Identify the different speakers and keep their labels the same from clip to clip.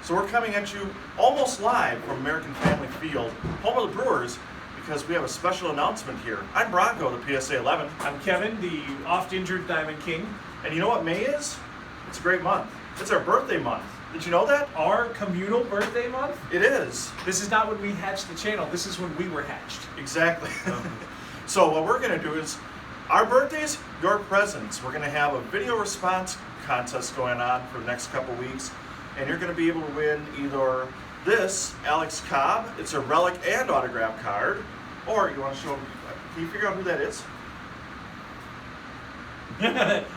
Speaker 1: So we're coming at you almost live from American Family Field, home of the Brewers, because we have a special announcement here. I'm Bronko, the PSA 11.
Speaker 2: I'm Kevin, the oft-injured Diamond King.
Speaker 1: And you know what May is? It's a great month. It's our birthday month. Did you know that?
Speaker 2: Our communal birthday month?
Speaker 1: It is.
Speaker 2: This is not when we hatched the channel, this is when we were hatched.
Speaker 1: Exactly. So what we're going to do is, our birthdays, your presents. We're going to have a video response contest going on for the next couple weeks, and you're going to be able to win either this Alex Cobb, it's a relic and autograph card, or you want to show them, can you figure out who that is?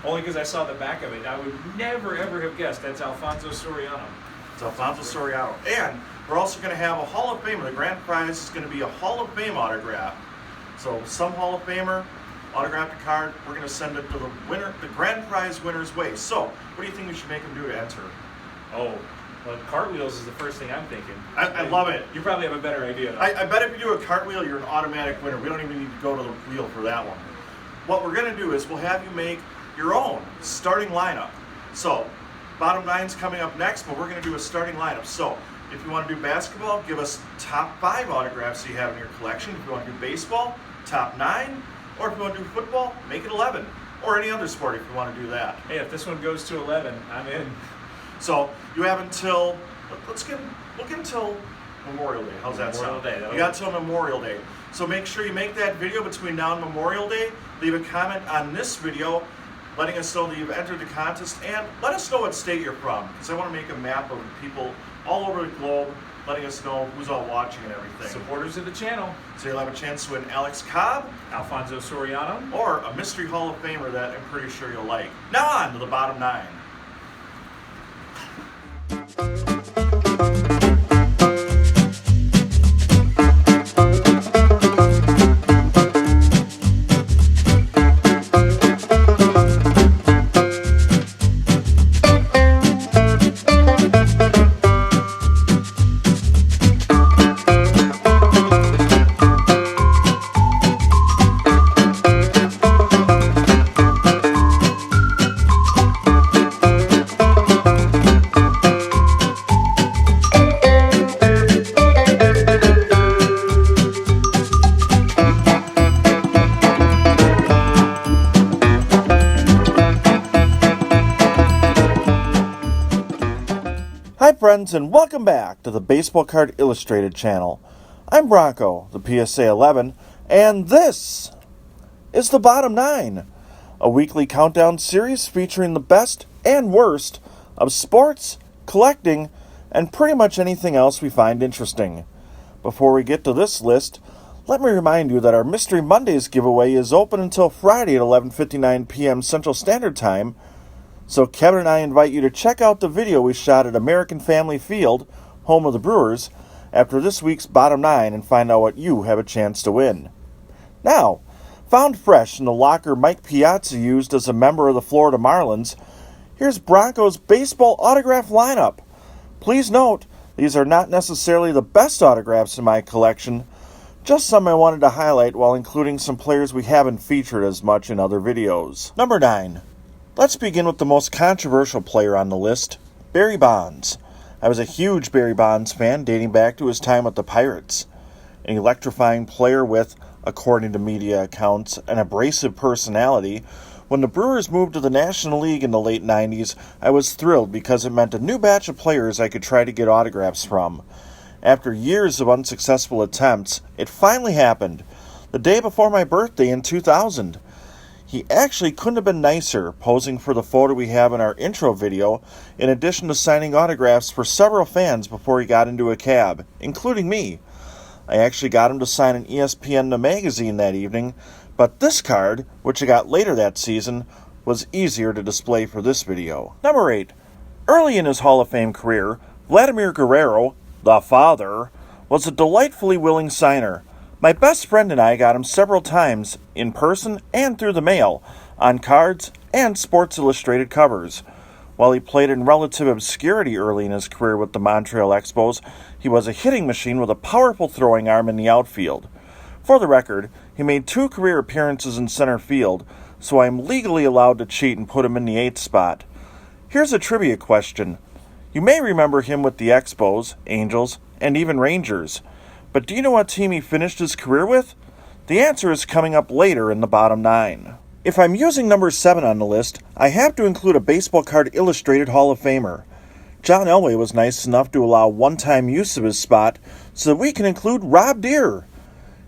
Speaker 2: Only because I saw the back of it. I would never ever have guessed that's Alfonso Soriano.
Speaker 1: It's Alfonso Soriano. And we're also going to have a Hall of Famer. The grand prize is going to be a Hall of Fame autograph. So some Hall of Famer autographed a card. We're going to send it to the winner, the grand prize winner's way. So what do you think we should make them do to enter?
Speaker 2: Oh, well, cartwheels is the first thing I'm thinking.
Speaker 1: I love it.
Speaker 2: You probably have a better idea, though.
Speaker 1: I bet if you do a cartwheel, you're an automatic winner. We don't even need to go to the wheel for that one. What we're going to do is we'll have you make your own starting lineup. So, bottom nine's coming up next, but we're going to do a starting lineup. So, if you want to do basketball, give us top 5 autographs you have in your collection. If you want to do baseball, top 9. Or if you want to do football, make it 11. Or any other sport if you want to do that.
Speaker 2: Hey, if this one goes to 11, I'm in.
Speaker 1: So, you have until, we'll get until Memorial Day. How's that sound?
Speaker 2: Memorial Day.
Speaker 1: You got till Memorial Day. So make sure you make that video between now and Memorial Day. Leave a comment on this video letting us know that you've entered the contest, and let us know what state you're from, because I want to make a map of people all over the globe, letting us know who's all watching and everything.
Speaker 2: Supporters of the channel.
Speaker 1: So you'll have a chance to win Alex Cobb,
Speaker 2: Alfonso Soriano,
Speaker 1: or a mystery Hall of Famer that I'm pretty sure you'll like. Now on to the bottom 9. Hi friends, and welcome back to the Baseball Card Illustrated channel. I'm Bronko, the PSA 11, and this is the Bottom 9, a weekly countdown series featuring the best and worst of sports, collecting, and pretty much anything else we find interesting. Before we get to this list, let me remind you that our Mystery Mondays giveaway is open until Friday at 11:59 p.m. Central Standard Time. So Kevin and I invite you to check out the video we shot at American Family Field, home of the Brewers, after this week's Bottom 9 and find out what you have a chance to win. Now, found fresh in the locker Mike Piazza used as a member of the Florida Marlins, here's Bronko's baseball autograph lineup. Please note, these are not necessarily the best autographs in my collection, just some I wanted to highlight while including some players we haven't featured as much in other videos. Number 9. Let's begin with the most controversial player on the list, Barry Bonds. I was a huge Barry Bonds fan dating back to his time with the Pirates. An electrifying player with, according to media accounts, an abrasive personality. When the Brewers moved to the National League in the late 90s, I was thrilled because it meant a new batch of players I could try to get autographs from. After years of unsuccessful attempts, it finally happened, the day before my birthday in 2000. He actually couldn't have been nicer, posing for the photo we have in our intro video, in addition to signing autographs for several fans before he got into a cab, including me. I actually got him to sign an ESPN The magazine that evening, but this card, which I got later that season, was easier to display for this video. Number 8. Early in his Hall of Fame career, Vladimir Guerrero, the father, was a delightfully willing signer. My best friend and I got him several times, in person and through the mail, on cards and Sports Illustrated covers. While he played in relative obscurity early in his career with the Montreal Expos, he was a hitting machine with a powerful throwing arm in the outfield. For the record, he made 2 career appearances in center field, so I am legally allowed to cheat and put him in the 8th spot. Here's a trivia question. You may remember him with the Expos, Angels, and even Rangers. But do you know what team he finished his career with? The answer is coming up later in the bottom 9. If I'm using number 7 on the list, I have to include a Baseball Card Illustrated Hall of Famer. John Elway was nice enough to allow one-time use of his spot so that we can include Rob Deere.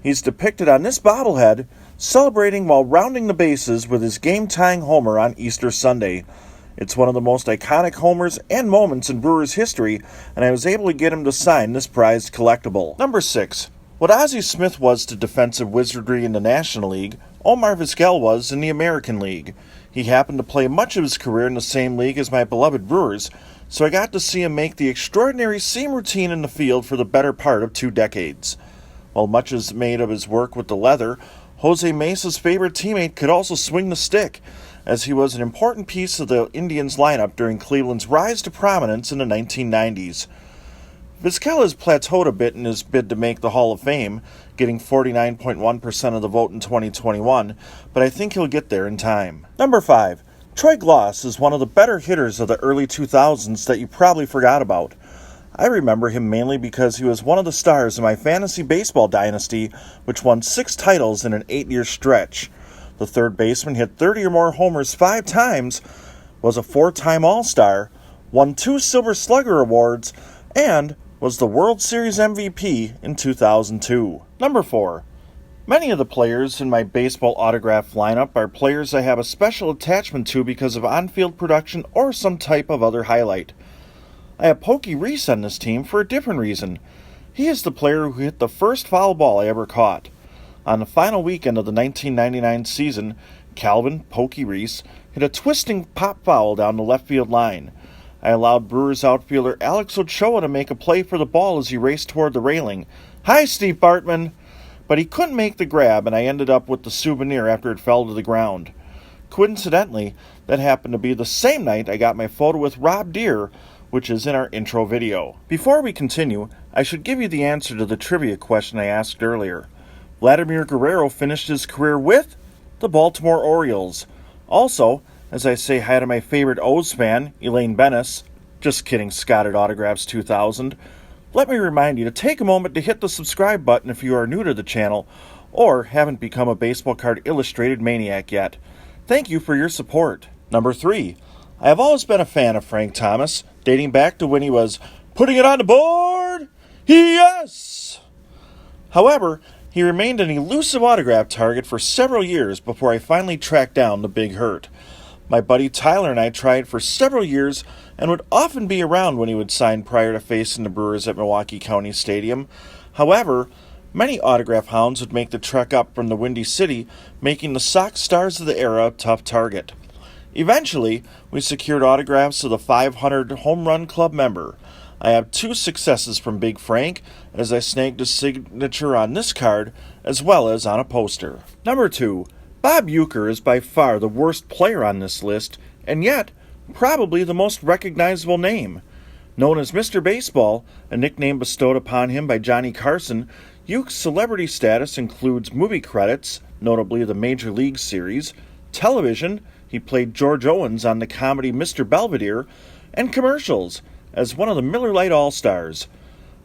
Speaker 1: He's depicted on this bobblehead celebrating while rounding the bases with his game-tying homer on Easter Sunday. It's one of the most iconic homers and moments in Brewers history, and I was able to get him to sign this prized collectible. Number 6. What Ozzie Smith was to defensive wizardry in the National League, Omar Vizquel was in the American League. He happened to play much of his career in the same league as my beloved Brewers, so I got to see him make the extraordinary seam routine in the field for the better part of 2 decades. While much is made of his work with the leather, Jose Mesa's favorite teammate could also swing the stick, as he was an important piece of the Indians lineup during Cleveland's rise to prominence in the 1990s. Vizquel has plateaued a bit in his bid to make the Hall of Fame, getting 49.1% of the vote in 2021, but I think he'll get there in time. Number 5. Troy Glaus is one of the better hitters of the early 2000s that you probably forgot about. I remember him mainly because he was one of the stars in my fantasy baseball dynasty, which won 6 titles in an 8-year stretch. The third baseman hit 30 or more homers 5 times, was a 4-time All-Star, won 2 Silver Slugger Awards, and was the World Series MVP in 2002. Number 4. Many of the players in my baseball autograph lineup are players I have a special attachment to because of on-field production or some type of other highlight. I have Pokey Reese on this team for a different reason. He is the player who hit the first foul ball I ever caught. On the final weekend of the 1999 season, Calvin Pokey Reese hit a twisting pop foul down the left field line. I allowed Brewers outfielder Alex Ochoa to make a play for the ball as he raced toward the railing. Hi, Steve Bartman! But he couldn't make the grab, and I ended up with the souvenir after it fell to the ground. Coincidentally, that happened to be the same night I got my photo with Rob Deere, which is in our intro video. Before we continue, I should give you the answer to the trivia question I asked earlier. Vladimir Guerrero finished his career with the Baltimore Orioles. Also, as I say hi to my favorite O's fan, Elaine Bennis, just kidding, Scotted Autographs 2000, let me remind you to take a moment to hit the subscribe button if you are new to the channel or haven't become a Baseball Card Illustrated maniac yet. Thank you for your support. Number 3. I have always been a fan of Frank Thomas, dating back to when he was putting it on the board. Yes! However, he remained an elusive autograph target for several years before I finally tracked down the Big Hurt. My buddy Tyler and I tried for several years and would often be around when he would sign prior to facing the Brewers at Milwaukee County Stadium. However, many autograph hounds would make the trek up from the Windy City, making the Sox stars of the era a tough target. Eventually, we secured autographs of the 500 Home Run Club member. I have 2 successes from Big Frank, as I snagged his signature on this card, as well as on a poster. Number 2. Bob Uecker is by far the worst player on this list, and yet, probably the most recognizable name. Known as Mr. Baseball, a nickname bestowed upon him by Johnny Carson, Ueck's celebrity status includes movie credits, notably the Major League series, television, he played George Owens on the comedy Mr. Belvedere, and commercials, as one of the Miller Lite All-Stars.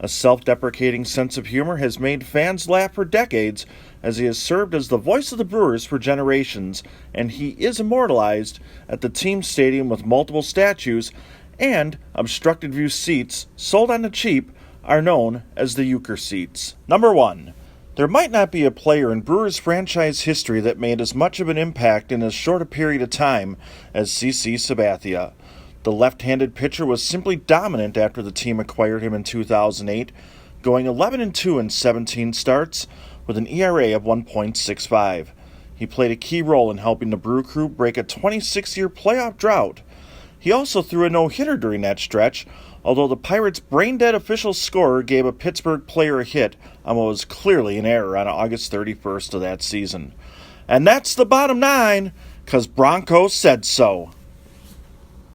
Speaker 1: A self-deprecating sense of humor has made fans laugh for decades, as he has served as the voice of the Brewers for generations, and he is immortalized at the team stadium with multiple statues, and obstructed view seats, sold on the cheap, are known as the Uecker seats. Number 1. There might not be a player in Brewers franchise history that made as much of an impact in as short a period of time as CC Sabathia. The left-handed pitcher was simply dominant after the team acquired him in 2008, going 11-2 in 17 starts with an ERA of 1.65. He played a key role in helping the Brew Crew break a 26-year playoff drought. He also threw a no-hitter during that stretch, although the Pirates' brain-dead official scorer gave a Pittsburgh player a hit on what was clearly an error on August 31st of that season. And that's the bottom 9, 'cause Bronco said so.